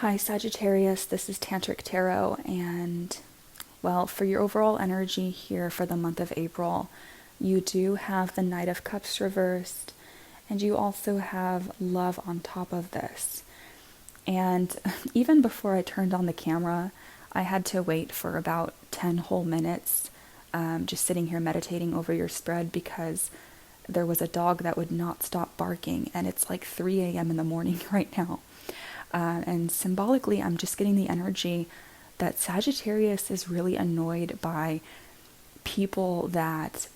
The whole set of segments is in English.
Hi Sagittarius, this is Tantric Tarot, and well, for your overall energy here for the month of April, you do have the Knight of Cups reversed, and you also have love on top of this. And even before I turned on the camera, I had to wait for about 10 whole minutes, just sitting here meditating over your spread because there was a dog that would not stop barking, and it's like 3 a.m. in the morning right now. And symbolically, I'm just getting the energy that Sagittarius is really annoyed by people that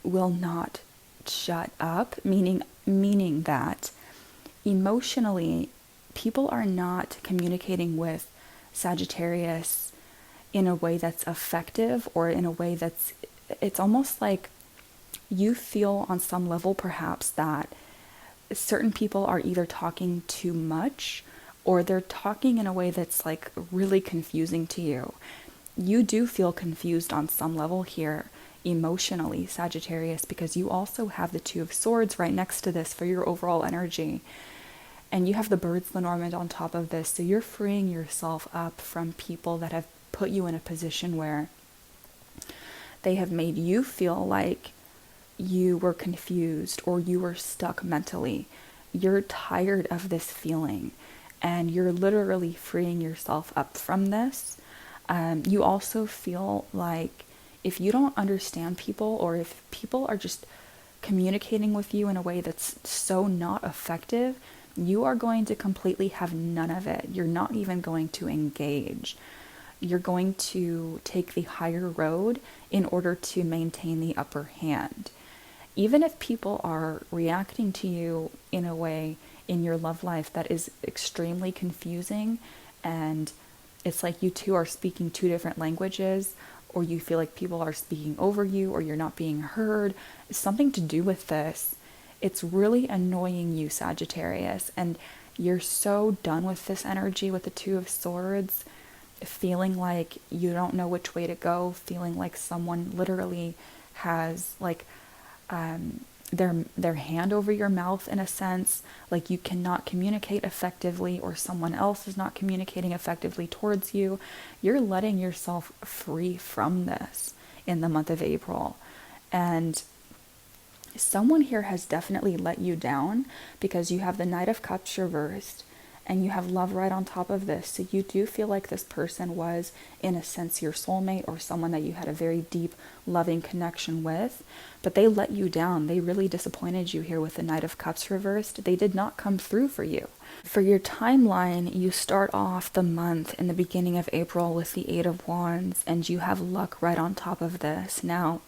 will not shut up, meaning that emotionally, people are not communicating with Sagittarius in a way that's effective, or in a way that's, it's almost like you feel on some level perhaps that certain people are either talking too much or they're talking in a way that's like really confusing to you. You do feel confused on some level here emotionally, Sagittarius, because you also have the Two of Swords right next to this for your overall energy. And you have the Birds Lenormand on top of this, so you're freeing yourself up from people that have put you in a position where they have made you feel like you were confused or you were stuck mentally. You're tired of this feeling, and you're literally freeing yourself up from this. You also feel like if you don't understand people, or if people are just communicating with you in a way that's so not effective, you are going to completely have none of it. You're not even going to engage. You're going to take the higher road in order to maintain the upper hand. Even if people are reacting to you in a way in your love life that is extremely confusing, and it's like you two are speaking two different languages, or you feel like people are speaking over you, or you're not being heard, something to do with this, it's really annoying you, Sagittarius, and you're so done with this energy with the Two of Swords, feeling like you don't know which way to go, feeling like someone literally has like their hand over your mouth in a sense, like you cannot communicate effectively, or someone else is not communicating effectively towards you. You're letting yourself free from this in the month of April. And someone here has definitely let you down, because you have the Knight of Cups reversed and you have love right on top of this. So you do feel like this person was, in a sense, your soulmate, or someone that you had a very deep, loving connection with, but they let you down. They really disappointed you here with the Knight of Cups reversed. They did not come through for you. For your timeline, you start off the month in the beginning of April with the Eight of Wands, and you have luck right on top of this. Now,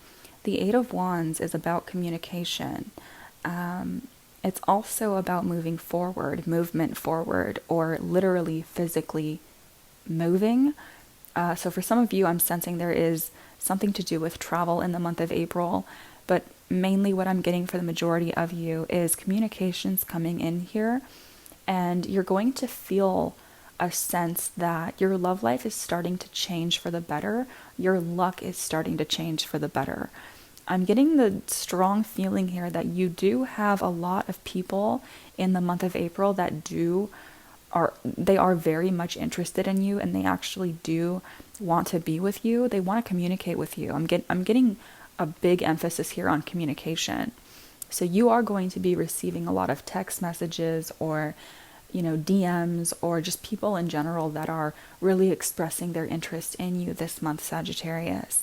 the Eight of Wands is about communication. It's also about moving forward, movement forward, or literally physically moving. So for some of you, I'm sensing there is something to do with travel in the month of April, but mainly what I'm getting for the majority of you is communications coming in here, and you're going to feel a sense that your love life is starting to change for the better. Your luck is starting to change for the better. I'm getting the strong feeling here that you do have a lot of people in the month of April that they are very much interested in you, and they actually do want to be with you. They want to communicate with you. I'm getting a big emphasis here on communication. So you are going to be receiving a lot of text messages, or DMs, or just people in general that are really expressing their interest in you this month, Sagittarius.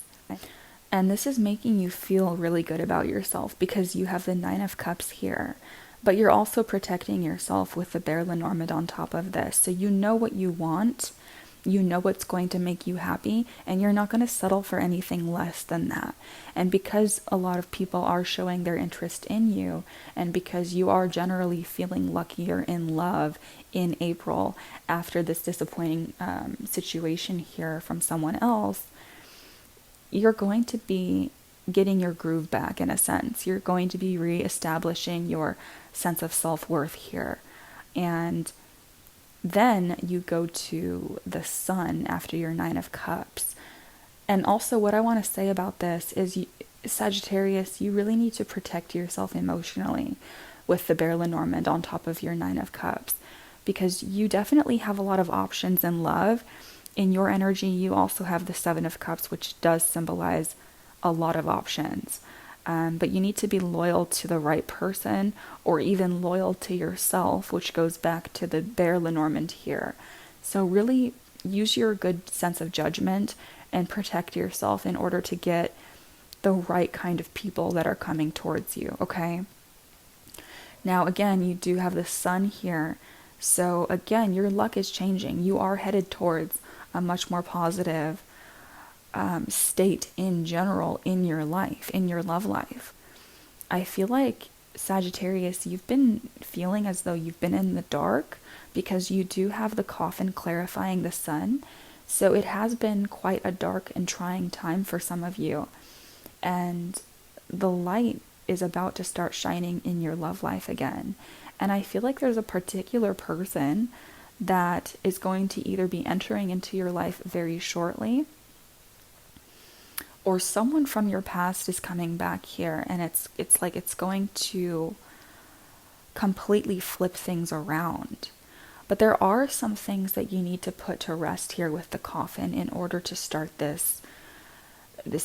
And this is making you feel really good about yourself, because you have the Nine of Cups here, but you're also protecting yourself with the Bear Lenormand on top of this. So you know what you want, you know what's going to make you happy, and you're not going to settle for anything less than that. And because a lot of people are showing their interest in you, and because you are generally feeling luckier in love in April after this disappointing situation here from someone else, you're going to be getting your groove back in a sense. You're going to be reestablishing your sense of self-worth here. And then you go to the Sun after your Nine of Cups. And also what I want to say about this is, Sagittarius, you really need to protect yourself emotionally with the Bear Lenormand on top of your Nine of Cups. because you definitely have a lot of options in love. In your energy, you also have the Seven of Cups, which does symbolize a lot of options. But you need to be loyal to the right person, or even loyal to yourself, which goes back to the Bear Lenormand here. So really use your good sense of judgment and protect yourself in order to get the right kind of people that are coming towards you, okay? Now, again, you do have the Sun here. So again, your luck is changing. You are headed towards a much more positive state in general in your life, in your love life. I feel like Sagittarius, you've been feeling as though you've been in the dark because you do have the coffin clarifying the Sun. So it has been quite a dark and trying time for some of you. And the light is about to start shining in your love life again. And I feel like there's a particular person that is going to either be entering into your life very shortly, or someone from your past is coming back here, and it's like it's going to completely flip things around. But there are some things that you need to put to rest here with the coffin in order to start this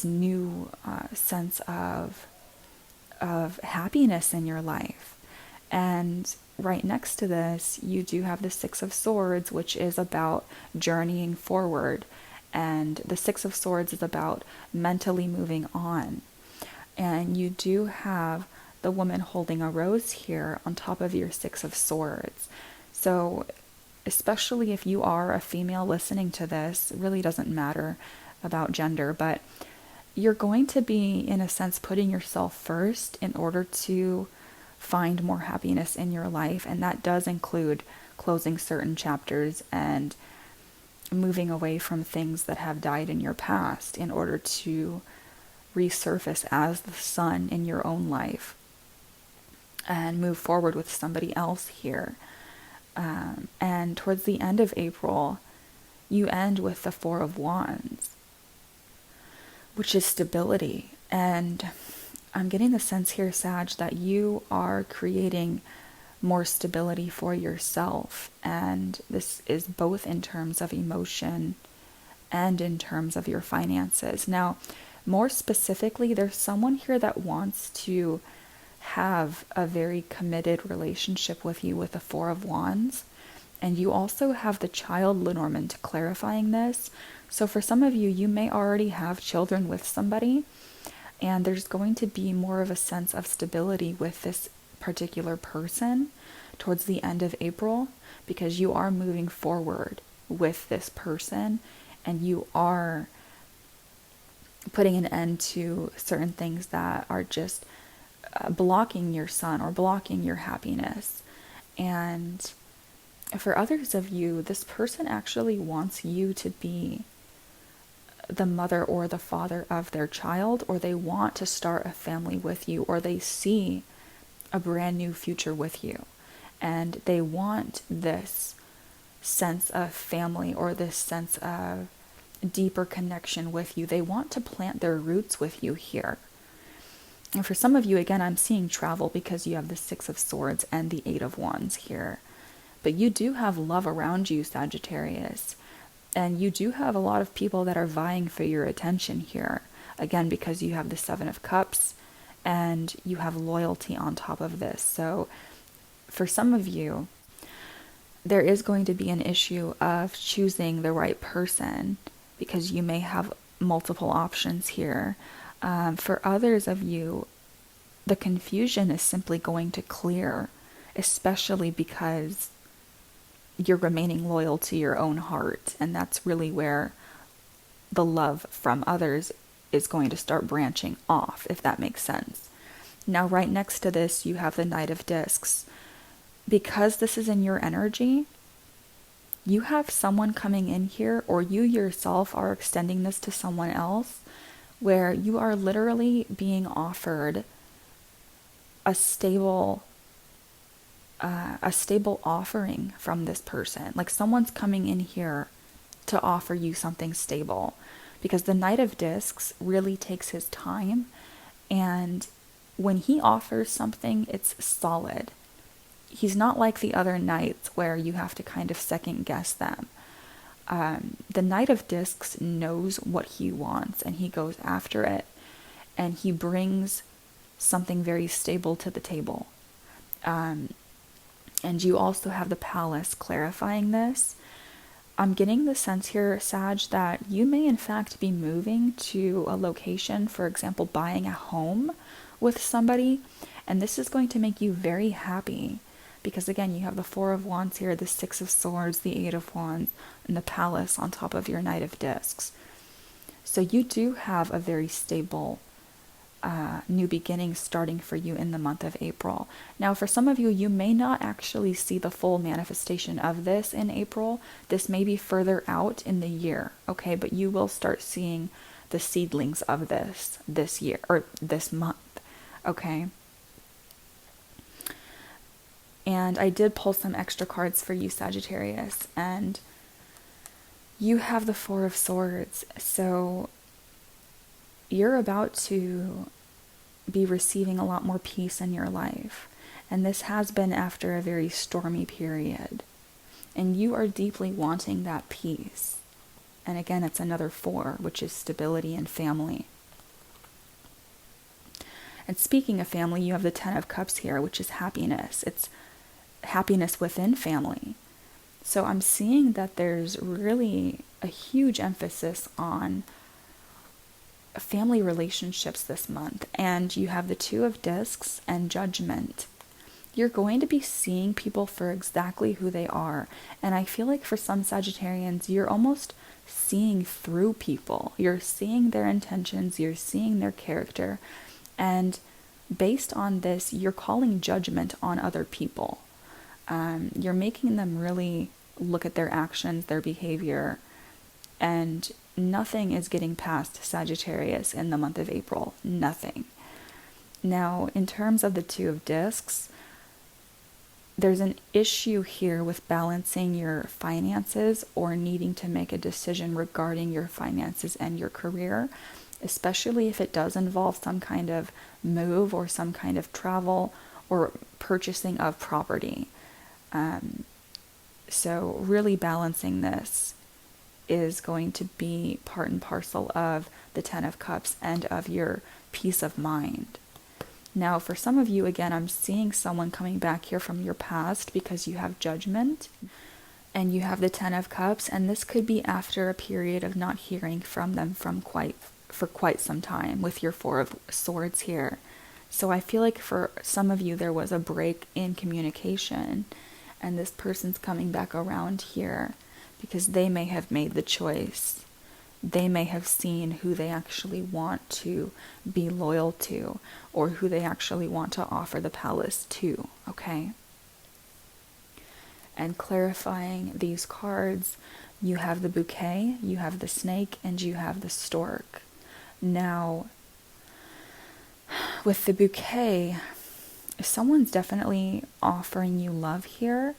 new sense of happiness in your life. And right next to this, you do have the Six of Swords, which is about journeying forward. And the Six of Swords is about mentally moving on. And you do have the woman holding a rose here on top of your Six of Swords. So especially if you are a female listening to this, it really doesn't matter about gender, but you're going to be, in a sense, putting yourself first in order to find more happiness in your life. And that does include closing certain chapters and moving away from things that have died in your past in order to resurface as the sun in your own life and move forward with somebody else here. And towards the end of April, you end with the Four of Wands, which is stability. And I'm getting the sense here, Sag, that you are creating more stability for yourself. And this is both in terms of emotion and in terms of your finances. Now, more specifically, there's someone here that wants to have a very committed relationship with you with the Four of Wands. And you also have the Child Lenormand clarifying this. So for some of you, you may already have children with somebody, and there's going to be more of a sense of stability with this particular person towards the end of April, because you are moving forward with this person and you are putting an end to certain things that are just blocking your sun or blocking your happiness. And for others of you, this person actually wants you to be the mother or the father of their child, or they want to start a family with you, or they see a brand new future with you. And they want this sense of family or this sense of deeper connection with you. They want to plant their roots with you here. And for some of you, again, I'm seeing travel because you have the Six of Swords and the Eight of Wands here. But you do have love around you, Sagittarius. And you do have a lot of people that are vying for your attention here. Again, because you have the Seven of Cups and you have loyalty on top of this. So for some of you, there is going to be an issue of choosing the right person because you may have multiple options here. For others of you, the confusion is simply going to clear, especially because you're remaining loyal to your own heart. And that's really where the love from others is going to start branching off, if that makes sense. Now, right next to this, you have the Knight of Discs. Because this is in your energy, you have someone coming in here, or you yourself are extending this to someone else, where you are literally being offered a stable offering from this person. Like someone's coming in here to offer you something stable, because the Knight of Discs really takes his time, and when he offers something, it's solid. he's not like the other nights where you have to kind of second guess them. The Knight of Discs knows what he wants and he goes after it, and he brings something very stable to the table. And you also have the Palace clarifying this. I'm getting the sense here, Sag, that you may in fact be moving to a location, for example, buying a home with somebody, and this is going to make you very happy because, again, you have the Four of Wands here, the Six of Swords, the Eight of Wands, and the Palace on top of your Knight of Discs. So you do have a very stable new beginning starting for you in the month of April. Now, for some of you, you may not actually see the full manifestation of this in April. This may be further out in the year, okay? But you will start seeing the seedlings of this year, or this month, okay? And I did pull some extra cards for you, Sagittarius, and you have the Four of Swords. So you're about to be receiving a lot more peace in your life. And this has been after a very stormy period. And you are deeply wanting that peace. And again, it's another four, which is stability and family. And speaking of family, you have the Ten of Cups here, which is happiness. It's happiness within family. So I'm seeing that there's really a huge emphasis on family relationships this month. And you have the Two of Discs and Judgment. You're going to be seeing people for exactly who they are. And I feel like for some Sagittarians, you're almost seeing through people. You're seeing their intentions, you're seeing their character. And based on this, you're calling judgment on other people. You're making them really look at their actions, their behavior, and nothing is getting past Sagittarius in the month of April. Nothing. Now, in terms of the Two of Discs, there's an issue here with balancing your finances or needing to make a decision regarding your finances and your career, especially if it does involve some kind of move or some kind of travel or purchasing of property. So really balancing this is going to be part and parcel of the Ten of Cups and of your peace of mind. Now, for some of you, again, I'm seeing someone coming back here from your past because you have Judgment and you have the Ten of Cups, and this could be after a period of not hearing from them for quite some time with your Four of Swords here. So I feel like for some of you, there was a break in communication, and this person's coming back around here because they may have made the choice. They may have seen who they actually want to be loyal to, or who they actually want to offer the Palace to, okay? And clarifying these cards, you have the Bouquet, you have the Snake, and you have the Stork. Now, with the Bouquet, someone's definitely offering you love here,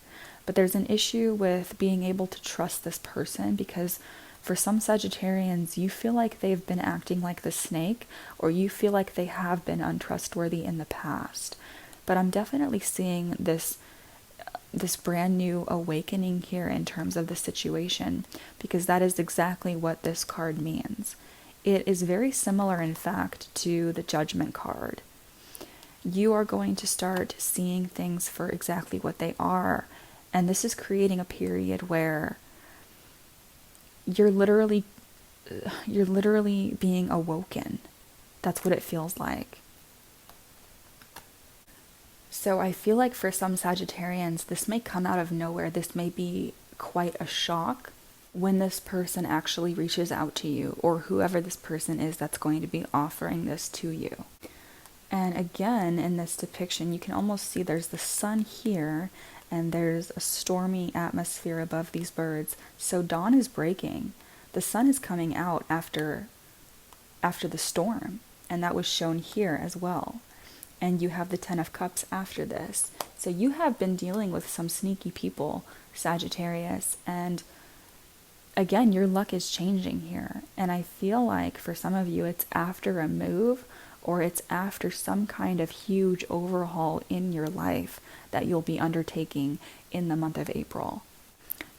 but there's an issue with being able to trust this person because for some Sagittarians, you feel like they've been acting like the Snake, or you feel like they have been untrustworthy in the past. But I'm definitely seeing this brand new awakening here in terms of the situation, because that is exactly what this card means. It is very similar, in fact, to the Judgment card. You are going to start seeing things for exactly what they are, and this is creating a period where you're literally being awoken. That's what it feels like. So I feel like for some Sagittarians, this may come out of nowhere. This may be quite a shock when this person actually reaches out to you, or whoever this person is that's going to be offering this to you. And again, in this depiction, you can almost see there's the sun here, and there's a stormy atmosphere above these birds. So dawn is breaking. The sun is coming out after the storm, and that was shown here as well. And you have the Ten of Cups after this. So you have been dealing with some sneaky people, Sagittarius, and again, your luck is changing here. And I feel like for some of you, it's after a move or it's after some kind of huge overhaul in your life that you'll be undertaking in the month of April.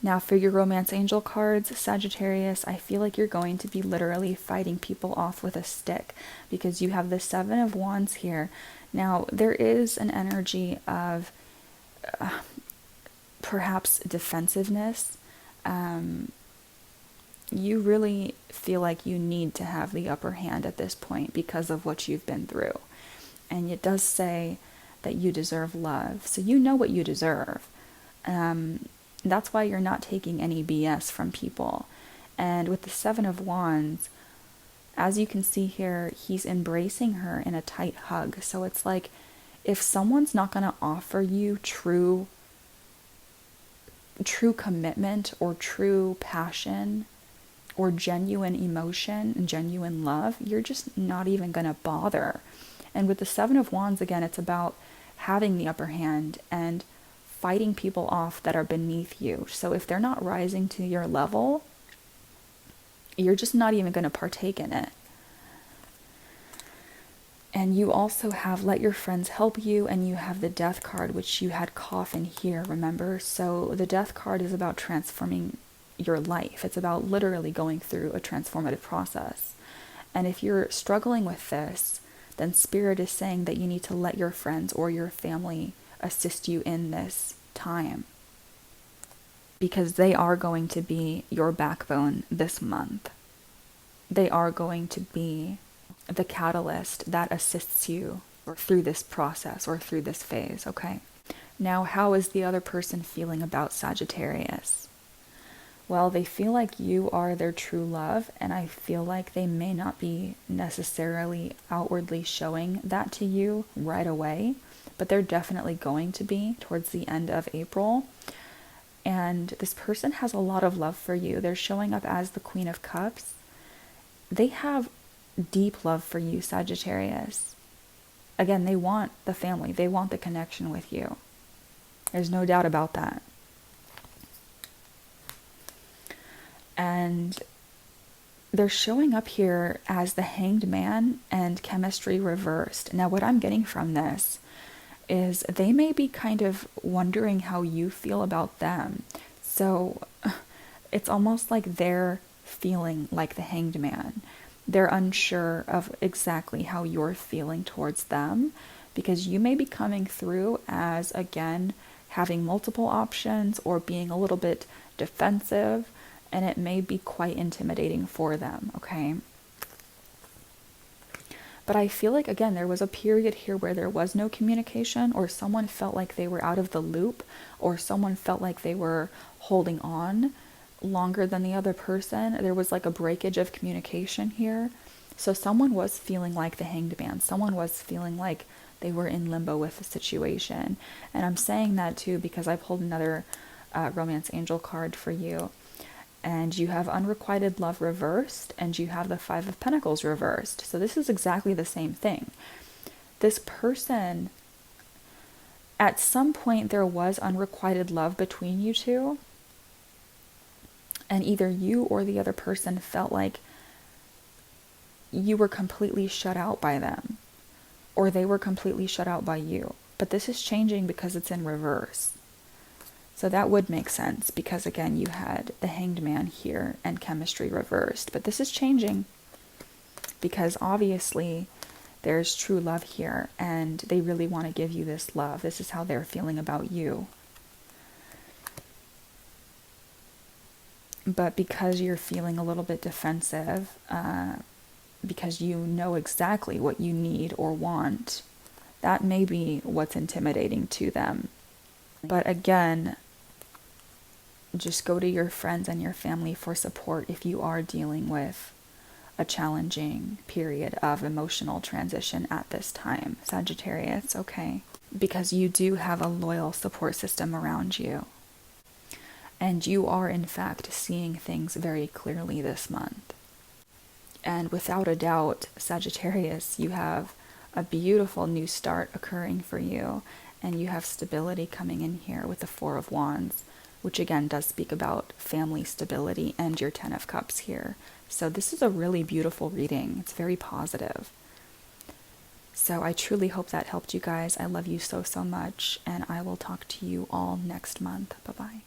Now, for your romance angel cards, Sagittarius, I feel like you're going to be literally fighting people off with a stick because you have the Seven of Wands here. Now, there is an energy of perhaps defensiveness. You really feel like you need to have the upper hand at this point because of what you've been through. And it does say that you deserve love. So you know what you deserve. That's why you're not taking any BS from people. And with the Seven of Wands, as you can see here, he's embracing her in a tight hug. So it's like, if someone's not going to offer you true commitment or true passion or genuine emotion and genuine love, you're just not even going to bother. And with the Seven of Wands, again, it's about having the upper hand and fighting people off that are beneath you. So if they're not rising to your level, you're just not even going to partake in it. And you also have let your friends help you, and you have the Death card, which you had coffin here, remember? So the Death card is about transforming your life. It's about literally going through a transformative process. And if you're struggling with this, then Spirit is saying that you need to let your friends or your family assist you in this time, because they are going to be your backbone this month. They are going to be the catalyst that assists you through this process or through this phase, okay? Now, how is the other person feeling about Sagittarius? Well, they feel like you are their true love, and I feel like they may not be necessarily outwardly showing that to you right away, but they're definitely going to be towards the end of April. And this person has a lot of love for you. They're showing up as the Queen of Cups. They have deep love for you, Sagittarius. Again, they want the family. They want the connection with you. There's no doubt about that. And they're showing up here as the Hanged Man and chemistry reversed. Now, what I'm getting from this is they may be kind of wondering how you feel about them. So it's almost like they're feeling like the Hanged Man. They're unsure of exactly how you're feeling towards them, because you may be coming through as, again, having multiple options or being a little bit defensive, and it may be quite intimidating for them, okay? But I feel like, again, there was a period here where there was no communication, or someone felt like they were out of the loop, or someone felt like they were holding on longer than the other person. There was like a breakage of communication here. So someone was feeling like the Hanged Man. Someone was feeling like they were in limbo with the situation. And I'm saying that too because I pulled another romance angel card for you. And you have unrequited love reversed, and you have the Five of Pentacles reversed. So this is exactly the same thing. This person, at some point there was unrequited love between you two, and either you or the other person felt like you were completely shut out by them, or they were completely shut out by you. But this is changing because it's in reverse. So that would make sense because, again, you had the Hanged Man here and chemistry reversed. But this is changing because obviously there's true love here, and they really want to give you this love. This is how they're feeling about you. But because you're feeling a little bit defensive, because you know exactly what you need or want, that may be what's intimidating to them. But again, just go to your friends and your family for support if you are dealing with a challenging period of emotional transition at this time, Sagittarius, okay? Because you do have a loyal support system around you. And you are, in fact, seeing things very clearly this month. And without a doubt, Sagittarius, you have a beautiful new start occurring for you. And you have stability coming in here with the Four of Wands, which again does speak about family stability, and your Ten of Cups here. So this is a really beautiful reading. It's very positive. So I truly hope that helped you guys. I love you so, so much, and I will talk to you all next month. Bye-bye.